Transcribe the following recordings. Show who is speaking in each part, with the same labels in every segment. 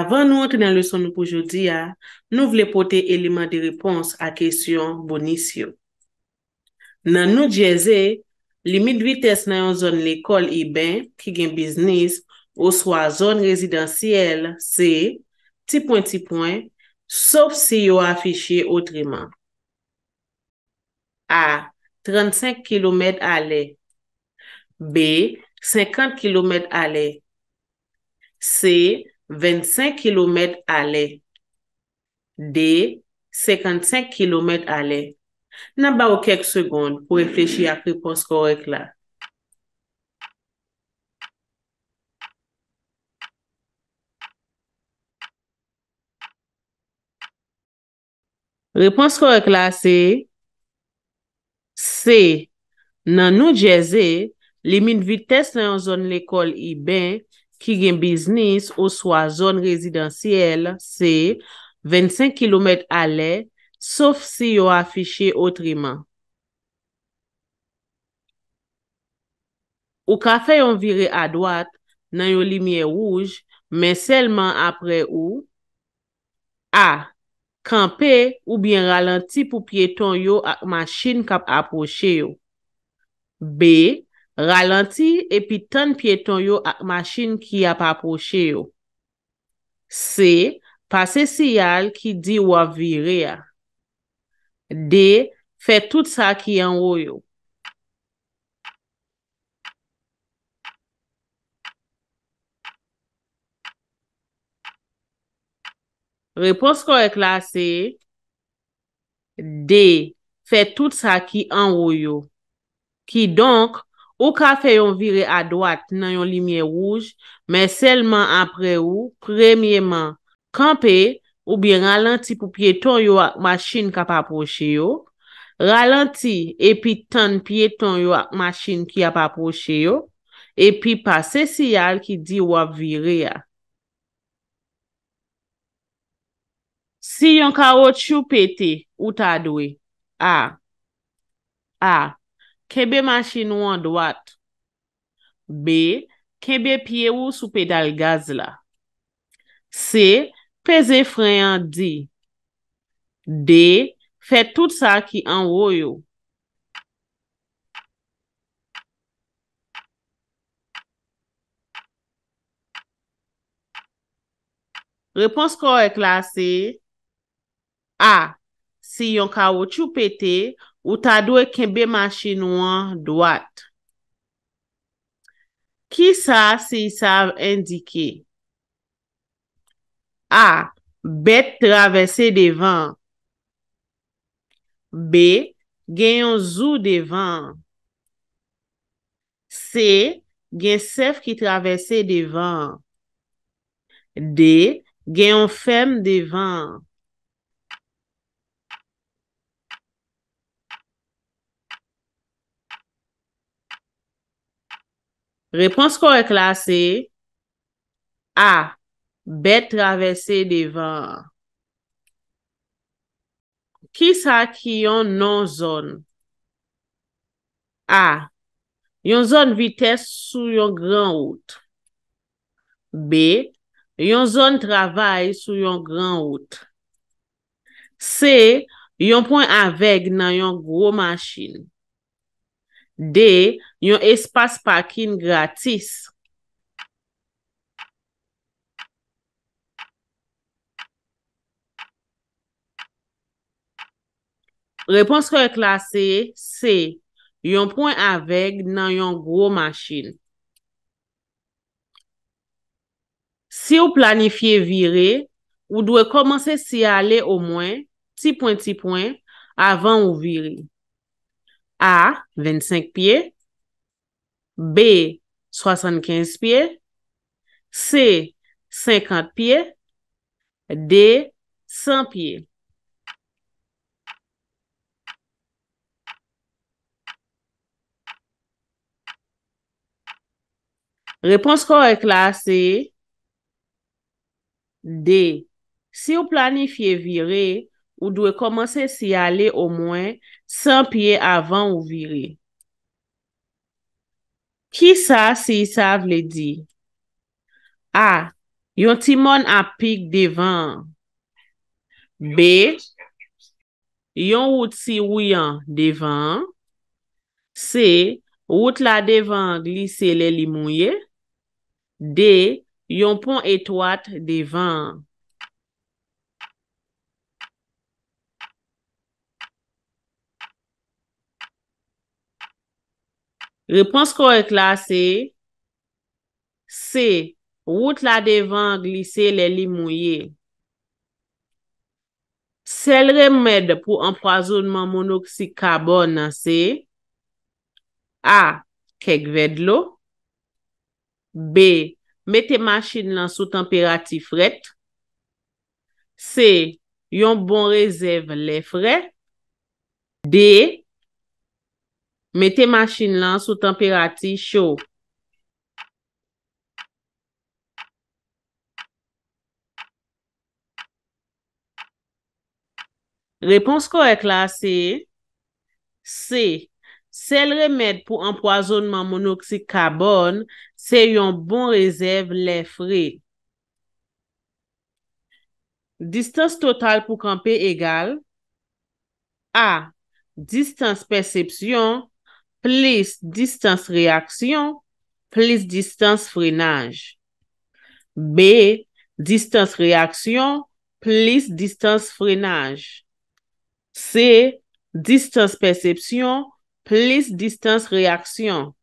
Speaker 1: Avant nous entrer dans la leçon pour aujourd'hui, nous voulons porter élément de réponse à question bonus. Dans New Jersey, limite vitesse dans une zone l'école et ben qui gagne business ou soit zone résidentielle, c'est petit point, sauf si yo affiché autrement. A. 35 km à l'heure. B. 50 km à l'heure. C. 25 km à l'heure. D. 55 km à l'heure. N'a pas quelques secondes pour réfléchir à la réponse correcte là. Réponse correcte là, c'est C. Dans New Jersey, limite vitesse dans une zone l'école et ben qui gagne business ou soit zone résidentielle, c'est 25 km à l'heure, sauf si yo affiché autrement. Ou ka fait yon virer à droite dans yon lumière rouge, mais seulement après ou A. Camper ou bien ralenti pour piéton yo ak machine kap approché yo. B. Ralenti et puis tan piéton yo ak machine qui a approché yo. C. Passer signal qui dit ou a virer. D. Fait tout ça qui en haut yo. Réponse correcte là c'est D. Fait tout ça qui en haut yo. Qui donc, ou ka fait yon virer à droite dans yon lumière rouge, mais seulement après ou, premièrement, camper ou bien ralenti pour piéton yo ak machine kap approché yo, ralenti et puis tan piéton yo ak machine qui a approché yo, et puis passer signal qui dit ou a virer. Si yon caoutchouc pété, ou ta doué? A. Kebe machine ou en droite. B. Kebe pied ou sous pédale gaz là. C. Pese frein en D. D. Fait tout ça qui en haut yo. Réponse correcte là c'est A. Si yon caoutchouc pété, ou ta dwe kebe machine ou en droite. Qui ça si ça indiqué? A. Bête traverser devant. B. Gen yon zou devant. C. Gen chef qui traverse devant. D. Gen yon femme devant. Réponse correcte là c'est A. Bête traverser devant. Qui ça qui yon non zone? A. Yon zone vitesse sous yon grand route. B. Yon zone travail sous yon grand route. C. Yon point avec nan yon gros machine. D. Yon espace parking gratis. Réponse correcte là c'est C. Yon point avec nan yon gros machine. Si vous planifiez virer, vous devez commencer si aller au moins petit point avant ou virer. A. 25 pieds. B. 75 pieds. C. 50 pieds. D. 100 pieds. Réponse correcte là c'est D. Si vous planifiez virer, vous devez commencer si aller au moins 100 pieds avant ou virer. Qui ça si ça veut dire? A. Yon ti moun apik devan. B. Yon wout si wuyan devan. C. Wout la devan glisse le li mouye. D. Yon pon étroit devan. Réponse correcte là c'est C. Wout la devan glisse le li mouye. Sel remède pour empoisonnement monoxyde carbone c'est A. Kek vè d'lo. B. Mettez machine lan sous température fret. C. Yon bon réserve lè frais. D. Mettez machine lan sous température chaud. Réponse correcte là c'est C. Sel remède pour empoisonnement monoxyde carbone, c'est yon bon réserve lè frais. Distance totale pour camper égale A. Distance perception plus distance réaction plus distance freinage. B. Distance réaction plus distance freinage. C. Distance perception plus distance réaction.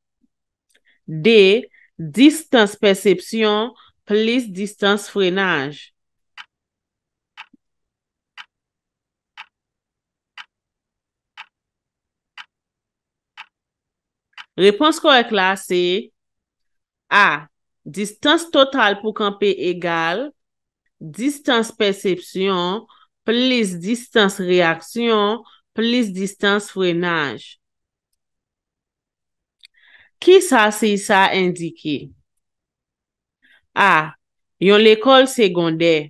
Speaker 1: D. Distance perception plus distance freinage. Réponse correcte là c'est A. Distance totale pour camper égale distance perception plus distance réaction plus distance freinage. Qui ça c'est ça indiqué? A. Yon l'école secondaire.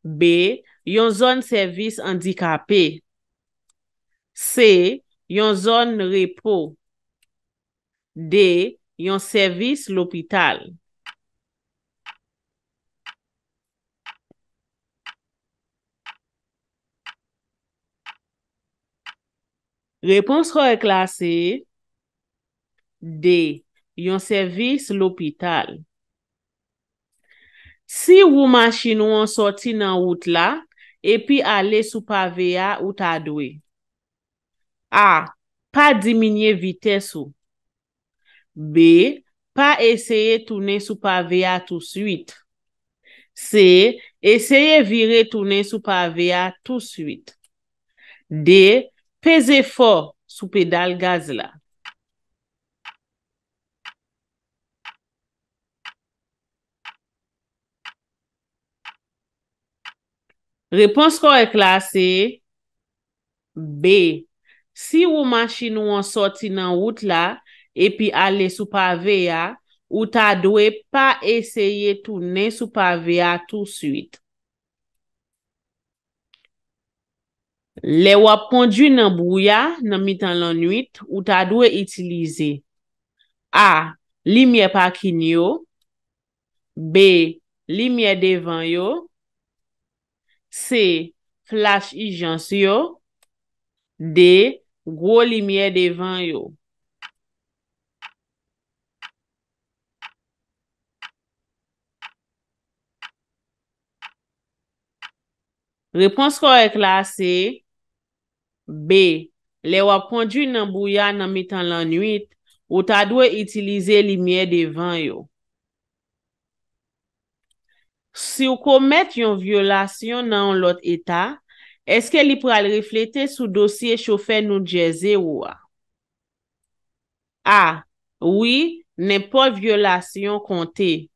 Speaker 1: B. Yon zone service handicapé. C. Yon zone repos. D. Yon service l'hôpital. Réponse correcte là c'est D. Yon service l'hôpital. Si ou machine ou an sorti nan route la, epi ale sou pave ya ou ta dwe. A. Pa diminye vites ou. B. Pa eseye tourner sou pave ya tout suite. C. Eseye vire tourner sou pave ya tout suite. D. Pese fort sou pedal gaz la. Réponse correcte là c'est B. Si ou machine ou an sorti nan route la, epi ale sou pave ya, ou ta dwe pa eseye tourner sou pave ya tout suite. Le wap conduit nan brouya nan mitan lan nuit, ou ta dwe itilize A. Lumière parking yo. B. Lumière devant yo. C. Flash urgence yo. D. Gros lumière devant yo. Réponse correcte là c'est B. Le wap conduit nan brouya nan mitan lan nuit, ou ta dwe itilize lumière devant yo. Si ou commet yon violation nan l'autre état, est-ce que li pral refléter sous dossier chauffeur New Jersey ou a? A. Oui, n'importe violation compté.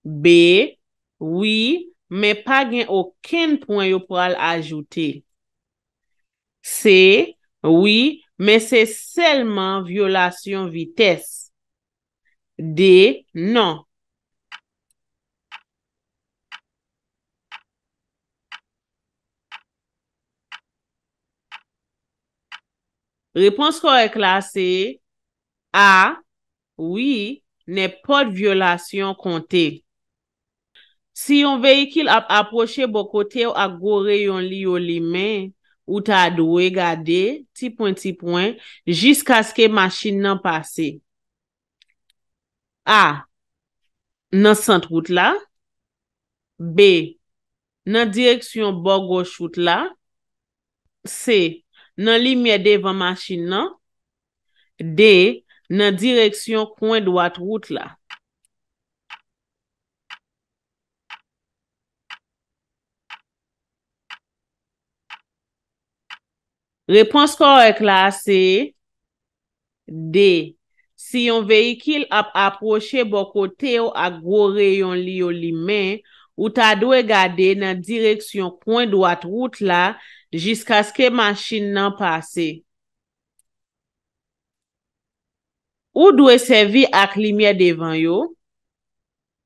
Speaker 1: B. Oui, mais pas gen aucun point yo pral ajouter. C. Oui, mais c'est seulement violation vitesse. D. Non. Réponse correcte là c'est A. Oui, n'importe violation compté. Si yon véhicule a approché bon côté ak gros rayon li yo li men, ou ta dwe gade, ti point, jusqu'à ce que machine nan passe. A. Nan centre route la. B. Nan direction bord gauche route la. C. Nan lumière devant machine nan. D. Nan direction coin droite route la. Réponse correcte là c'est D. Si yon véhicule ap approché bon côté ou ak gros rayon li yo li men, ou ta dwe gade nan direction coin droite route la jusqu'à ce que machine nan passe. Ou dwe servi ak lumière devant yo?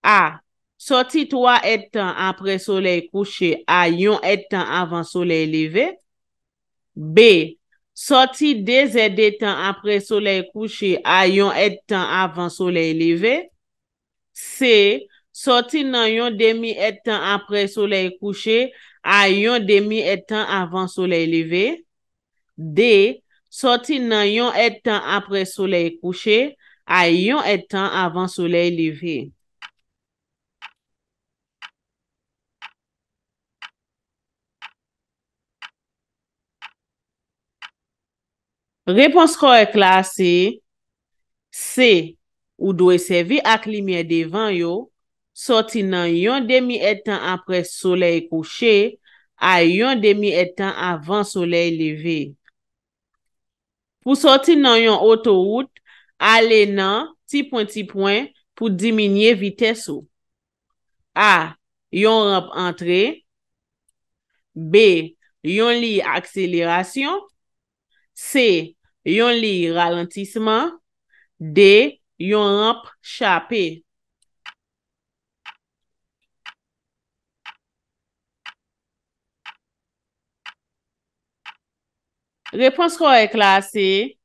Speaker 1: A. Sorti 3 et temps après soleil couché à yon et temps avant soleil levé. B. Sorti 2 heures de temps après soleil couché à yon et temps avant soleil levé. C. Sorti nan yon demi et temps après soleil couché à yon demi et temps avant soleil levé. D. Sorti nan yon et temps après soleil couché à yon et temps avant soleil levé. Réponse correcte là c'est C. Ou dwe servi ak lumière devant yo, sorti nan yon demi et temps après soleil couché à yon demi et temps avant soleil levé. Pour sorti nan yon autoroute, ale nan ti point pour diminuer vitesse ou. A. Yon rampe entrée. B. Yon li accélération. C. Yon li ralentissement. D. Yon rampe chapé. Réponse correcte là c'est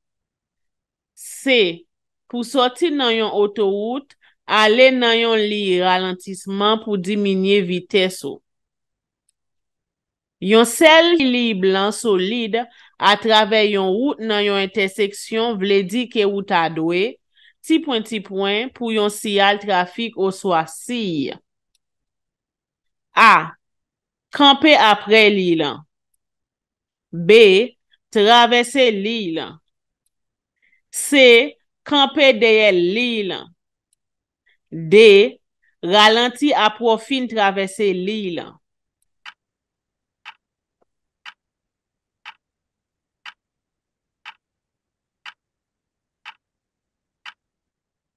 Speaker 1: C. Pour sortir dans yon autoroute, aller dans yon li ralentissement pour diminuer vitesse ou. Yon sel li blanc solide à travers yon route dans yon intersection vle di ke ou ta dwe, ti point pour yon signal trafic ou soit si. A. Camper après l'île. B. Traverser l'île. C. Camper derrière l'île. D. Ralenti à profil traverser l'île.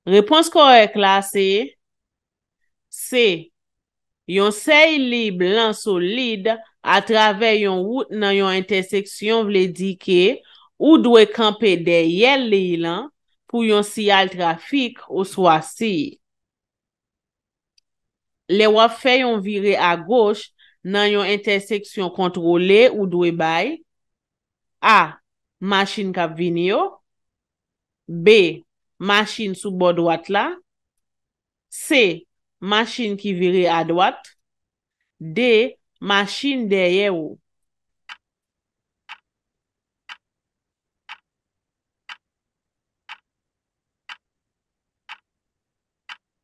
Speaker 1: Réponse correcte là c'est C. Yon sey li blanc solide à travers yon route nan yon intersection vle di ke ou dwe camper derrière l'île pour yon signal trafic ou soit si. Le wap fè yon vire à gauche nan yon intersection contrôlée ou dwe bay. A. Machine kap vini yo. B. Machine sous bord droite la. C. Machine qui vire à droite. D. Machine derrière ou.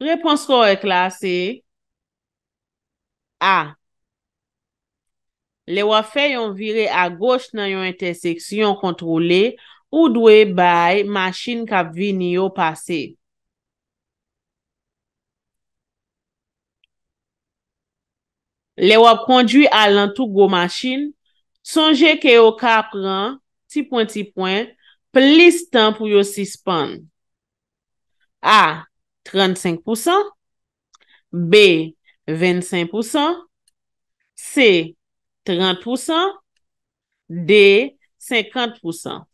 Speaker 1: Réponse correcte là c'est A. Le wap fè yon vire à gauche nan yon intersection contrôlée ou dwe bay machine kap vini yo passe. Le wap conduit à l'entour go machine, songe ke yo ka pran ti point plus temps pour yo suspend. A. 35%. B. 25%. C. 30%. D. 50%.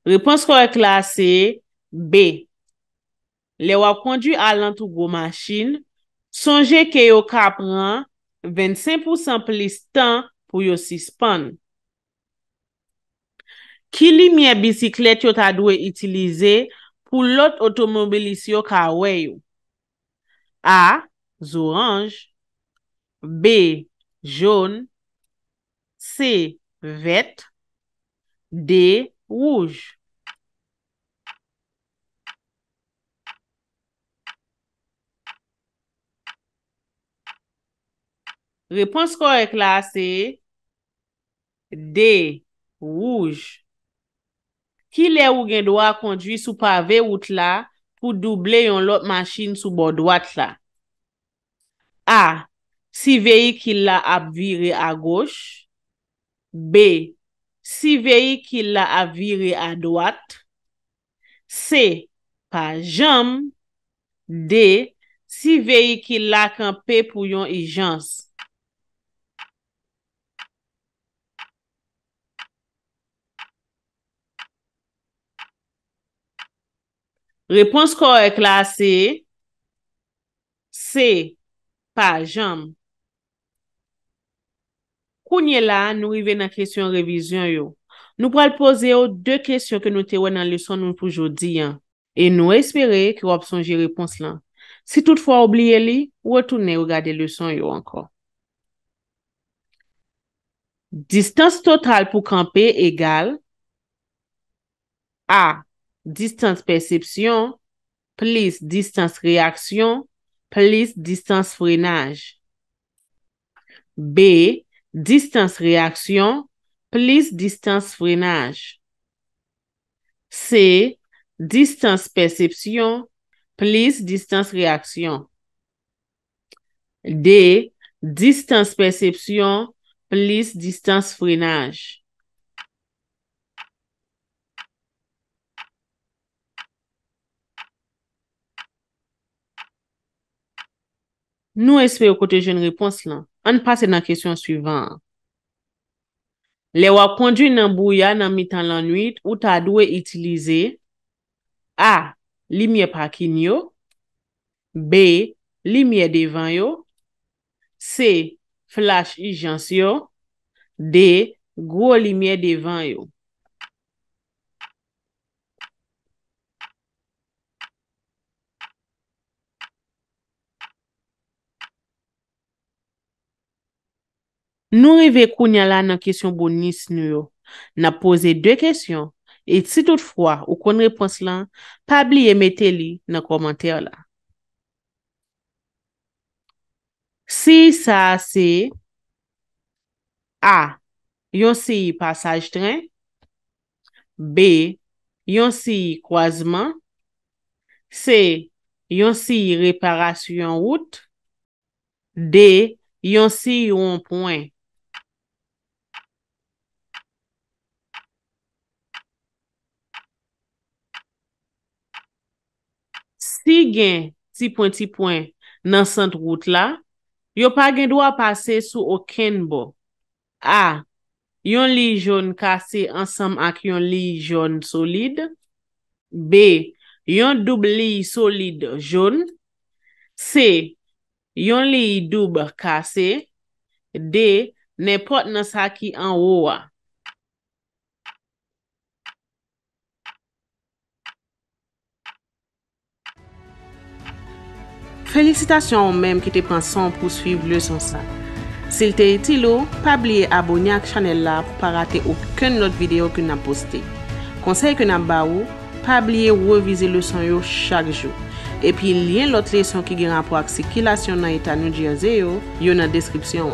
Speaker 1: Réponse correcte là c'est B. Le wap conduit à l'entour go machine, songe ke yo ka pran 25% plus temps pour yo suspend. Ki lumière bicyclette yo ta dwe utiliser pour l'autre automobiliste yo ka wè yo? A. Orange. B. Jaune. C. Vert. D. Rouge. Réponse correcte là, c'est D. Rouge. Ki lè ou gen doit conduire sous pavé route là pour doubler yon lot machine sous bord droite là? A. Si véhicule la ap vire à gauche. B. Si véhicule la ap vire à droite. C. Pa jam. D. Si véhicule la campé pour yon urgence. Réponse correcte là, c'est C. Pa jam. Kounye la, nous rive dans question révision yo. Nous pral poser deux questions que nous te wè dans leçon nous pour jodi hein. Et nous espérer que vous songe réponse là. Si toutefois oublié li, retournez regarder leçon yo encore. Distance totale pour camper égale A. Distance perception plus distance réaction plus distance freinage. B. Distance réaction plus distance freinage. C. Distance perception plus distance réaction. D. Distance perception plus distance freinage. Nous espérons que tu as une réponse là. On passe dans la question suivante. Les wap conduit dans bouya dans mi-temps la nuit ou ta dwe utiliser A. Lumière parking yo. B. Lumière devant yo. C. Flash urgence yo. D. Gros lumière devant yo. Nous rive kounya la dans question bonus nou yo. N'a posé deux questions et si toutefois ou kon réponse là, pas oublier mettre li dans commentaire là. Si ça c'est A. Yon si passage train. B. Yon si croisement. C. Yon si réparation route. D. Yon si rond-point. Si gen ti point dans centre route là, yo pa gen droit passer sous aucun bord. A. Yon li jaune cassé ensemble ak yon li jaune solide. B. Yon double li solide jaune. C. Yon li double cassé. D. N'importe nan sa ki en haut. Félicitations aux mêmes qui te pensent pour suivre le son ça. S'il t'est utile, pas oublier abonner à la chaîne là pour pas rater aucune autre vidéo que nous avons posté. Conseil que nous avons pas oublier reviser le son yo chaque jour. Et puis lien l'autre leçon qui a rapport avec circulation dans l'état New Jersey yo dans la description.